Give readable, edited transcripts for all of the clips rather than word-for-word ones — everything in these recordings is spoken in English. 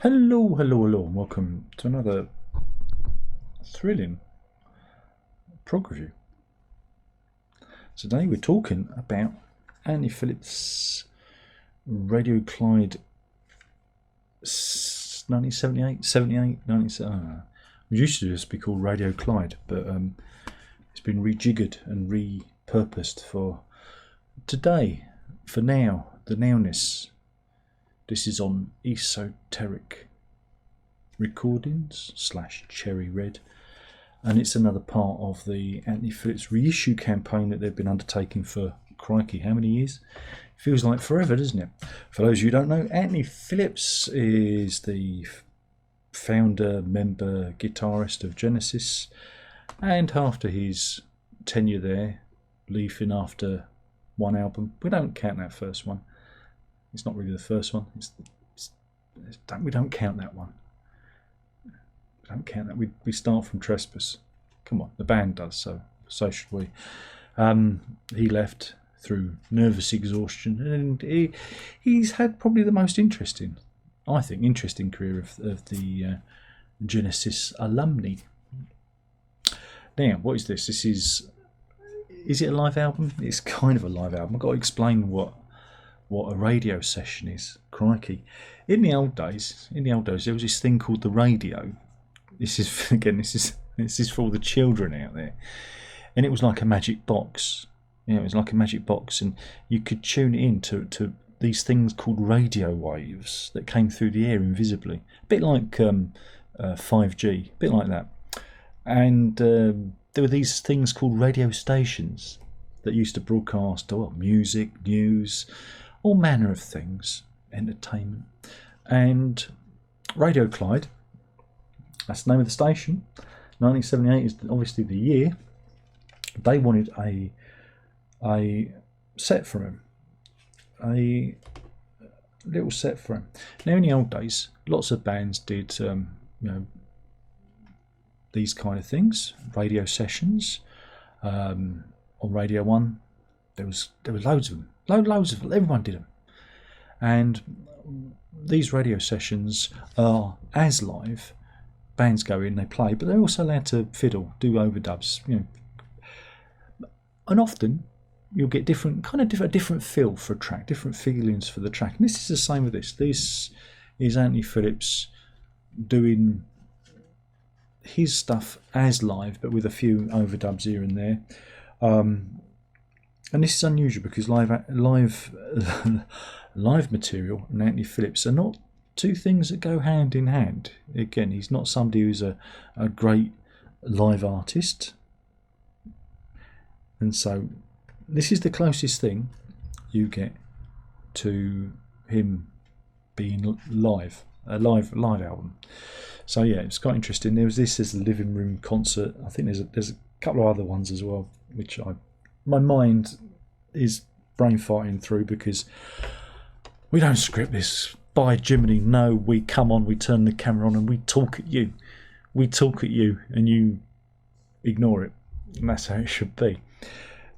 Hello, hello, hello, and welcome to another thrilling prog review. Today we're talking about Anthony Phillips Radio Clyde 1978, 78, 97. It used to just be called Radio Clyde, but it's been rejiggered and repurposed for today, for now, the nowness. This is on Esoteric Recordings / Cherry Red, and it's another part of the Anthony Phillips reissue campaign that they've been undertaking for, crikey, how many years? Feels like forever, doesn't it? For those of you who don't know, Anthony Phillips is the founder, member, guitarist of Genesis, and after his tenure there, leaving after one album, we don't count that first one. It's not really the first one. We don't count that one. We don't count that. We start from Trespass. Come on, the band does, so should we. He left through nervous exhaustion, and he's had probably the most interesting career of the Genesis alumni. Now, what is this? Is it a live album? It's kind of a live album. I've got to explain what a radio session is. Crikey. In the old days there was this thing called the radio. This is for all the children out there. And it was like a magic box. It was like a magic box, and you could tune it in to these things called radio waves that came through the air invisibly. A bit like 5G, a bit like that. And there were these things called radio stations that used to broadcast music, news, all manner of things, entertainment. And Radio Clyde, that's the name of the station. 1978 is obviously the year. They wanted a set for him, a little set for him. Now, in the old days, lots of bands did these kind of things, radio sessions. On Radio 1, there were loads of them. Loads of them. Everyone did them. And these radio sessions are as live. Bands go in, they play, but they're also allowed to fiddle, do overdubs. And often you'll get a different feel for a track, different feelings for the track. And this is the same with this. This is Anthony Phillips doing his stuff as live, but with a few overdubs here and there. And this is unusual because live material and Anthony Phillips are not two things that go hand in hand. Again, he's not somebody who's a great live artist, and so this is the closest thing you get to him being live, a live album. So yeah, it's quite interesting. There was this as the living room concert. I think there's a couple of other ones as well, which my mind is brain farting through because we don't script this. By Jiminy, no, we come on, we turn the camera on and we talk at you. We talk at you and you ignore it. And that's how it should be.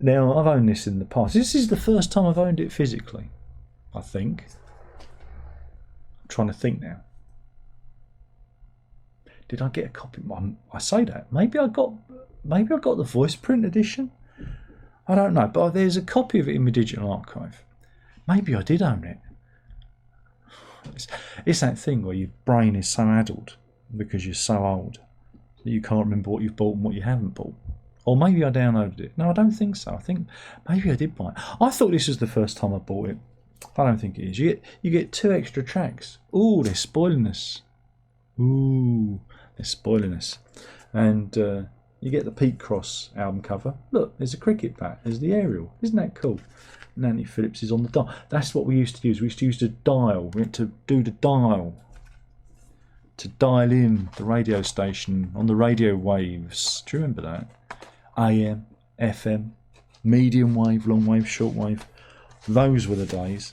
Now, I've owned this in the past. This is the first time I've owned it physically, I think. I'm trying to think now. Did I get a copy? I say that. Maybe I got the voice print edition. I don't know, but there's a copy of it in my digital archive. Maybe I did own it. It's that thing where your brain is so addled because you're so old that you can't remember what you've bought and what you haven't bought. Or maybe I downloaded it. No, I don't think so. I think maybe I did buy it. I thought this was the first time I bought it. I don't think it is. You get 2 extra tracks. Ooh, they're spoiling us. Ooh, they're spoiling us. And you get the Pete Cross album cover. Look, there's a cricket bat. There's the aerial. Isn't that cool? And Anthony Phillips is on the dial. That's what we used to use. We used to use the dial. We had to do the dial to dial in the radio station on the radio waves. Do you remember that? AM, FM, medium wave, long wave, short wave. Those were the days.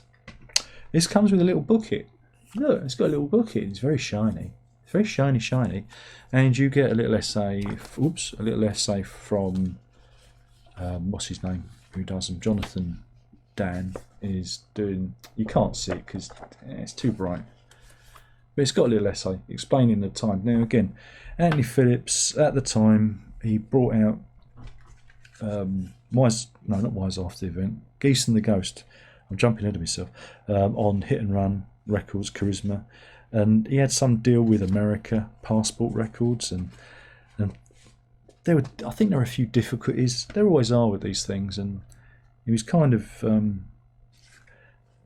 This comes with a little booklet. Look, it's got a little booklet. It's very shiny. It's very shiny. And you get a little essay. A little essay from what's his name? Who does them? Jonathan Dan is doing. You can't see it because it's too bright. But it's got a little essay explaining the time. Now again, Anthony Phillips at the time, he brought out not Wise After the Event, Geese and the Ghost. I'm jumping ahead of myself. On Hit and Run Records, Charisma, and he had some deal with America, Passport Records, and I think there were a few difficulties. There always are with these things, and he was kind of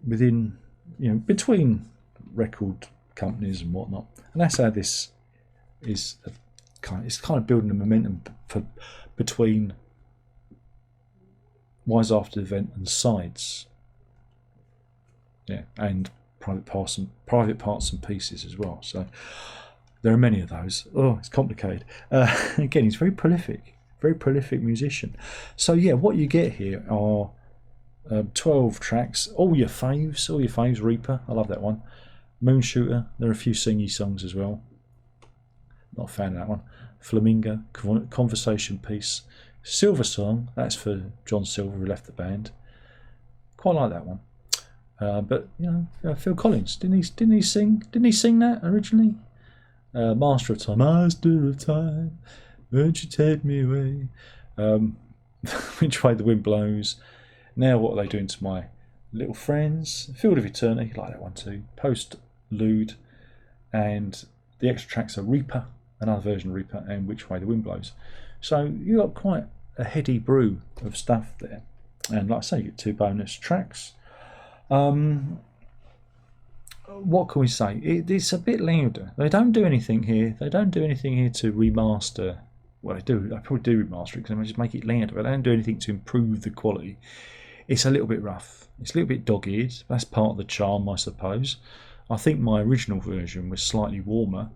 within, between record companies and whatnot, and that's how this is it's kind of building a momentum between Wise After the Event and Sides, and private parts and pieces as well. So there are many of those. Oh, it's complicated. Again, he's very prolific musician. So yeah, what you get here are 12 tracks, all your faves. Reaper, I love that one. Moonshooter, there are a few singy songs as well. Not a fan of that one. Flamingo, Conversation Piece. Silver Song, that's for John Silver, who left the band. Quite like that one. But Phil Collins, didn't he sing that originally? Master of Time, won't you take me away? Which Way the Wind Blows. Now What Are They Doing to My Little Friends? Field of Eternity, like that one too. Postlude, and the extra tracks are Reaper, another version of Reaper, and Which Way the Wind Blows. So you got quite a heady brew of stuff there, and like I say, you get 2 bonus tracks. What can we say? It's a bit louder. They don't do anything here. They don't do anything here to remaster. Well, they do. They probably do remaster it because they just make it louder. But they don't do anything to improve the quality. It's a little bit rough. It's a little bit dog-eared. That's part of the charm, I suppose. I think my original version was slightly warmer.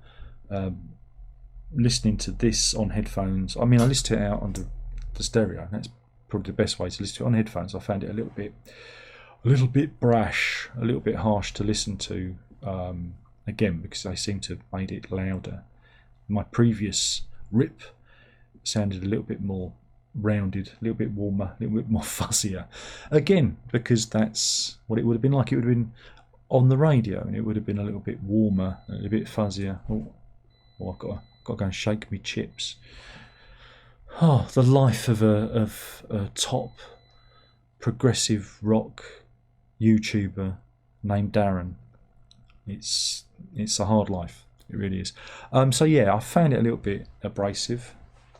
Listening to this on headphones, I listened to it out on the stereo. That's probably the best way to listen to it on headphones. I found it a little bit brash, a little bit harsh to listen to, again, because they seem to have made it louder. My previous rip sounded a little bit more rounded, a little bit warmer, a little bit more fuzzier. Again, because that's what it would have been like. It would have been on the radio, and it would have been a little bit warmer, a little bit fuzzier. I've got to go and shake me chips. Oh, the life of a top progressive rock YouTuber named Darren. It's a hard life. It really is. So yeah, I found it a little bit abrasive,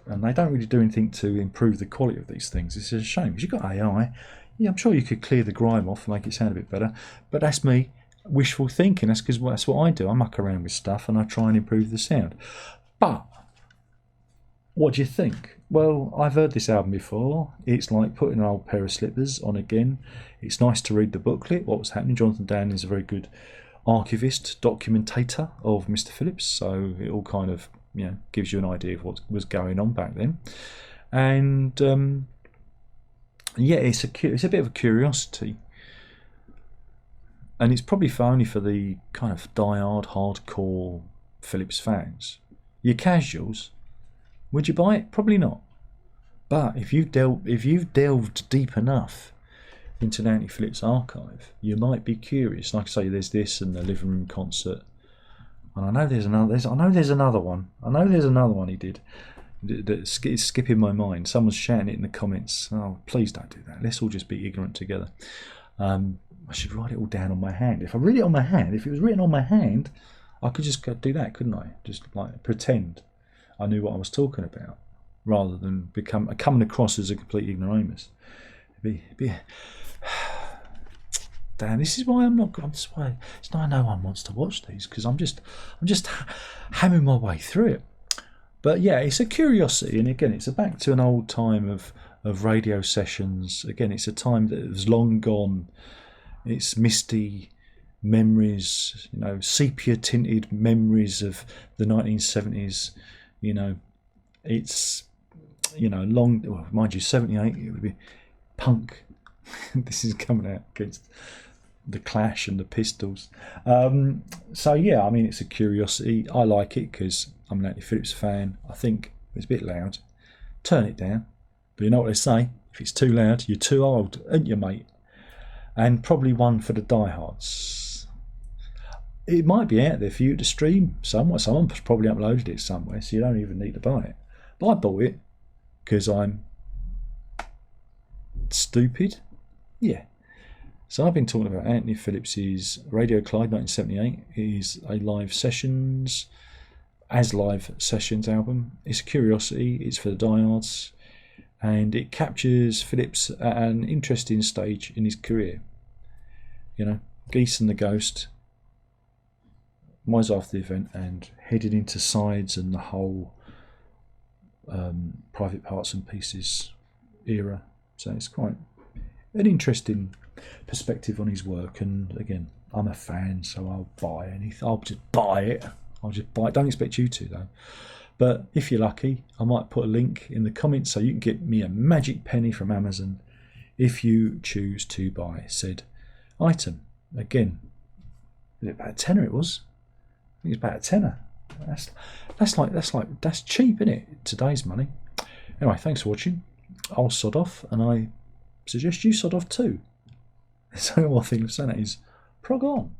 and they don't really do anything to improve the quality of these things. It's a shame because you've got AI. Yeah, I'm sure you could clear the grime off and make it sound a bit better. But that's me, wishful thinking. That's because that's what I do. I muck around with stuff and I try and improve the sound. But what do you think? Well, I've heard this album before. It's like putting an old pair of slippers on again. It's nice to read the booklet, what was happening. Jonathan Downing is a very good archivist, documentator of Mr. Phillips, so it all kind of gives you an idea of what was going on back then. And it's a bit of a curiosity, and it's probably only for the kind of die-hard, hardcore Phillips fans. Your casuals, would you buy it? Probably not. But if you've delved deep enough into Anthony Phillips' archive, you might be curious. Like I say, there's this and the living room concert, and I know there's another one. I know there's another one he did that's skipping my mind. Someone's shouting it in the comments. Oh, please don't do that. Let's all just be ignorant together. I should write it all down on my hand. If I read it on my hand, if it was written on my hand, I could just go do that, couldn't I? Just like pretend I knew what I was talking about, rather than coming across as a complete ignoramus. Damn, this is why I'm not. It's why no one wants to watch these, because I'm just hammering my way through it. But yeah, it's a curiosity, and again, it's back to an old time of radio sessions. Again, it's a time that was long gone. It's misty memories, sepia tinted memories of the 1970s. It's long. Well, mind you, 78. It would be punk. This is coming out against the Clash and the Pistols. So yeah, it's a curiosity. I like it because I'm an Anthony Phillips fan. I think it's a bit loud. Turn it down. But you know what they say? If it's too loud, you're too old, aren't you, mate? And probably one for the diehards. it might be out there for you to stream somewhere. Someone's probably uploaded it somewhere, so you don't even need to buy it. But I bought it because I'm stupid. Yeah. So I've been talking about Anthony Phillips's Radio Clyde 1978. It is a live sessions album. It's a curiosity. It's for the diehards, and it captures Phillips at an interesting stage in his career. You know, Geese and the Ghost, Miles After the Event, and heading into Sides and the whole Private Parts and Pieces era. So it's quite an interesting perspective on his work. And again, I'm a fan, so I'll buy anything. I'll just buy it. Don't expect you to though. But if you're lucky, I might put a link in the comments so you can get me a magic penny from Amazon if you choose to buy said item. Again, about a tenner it was. I think it's about a tenner. That's cheap, isn't it? Today's money. Anyway, thanks for watching. I'll sod off, and I suggest you sod off too. So one thing I'm saying is, prog on.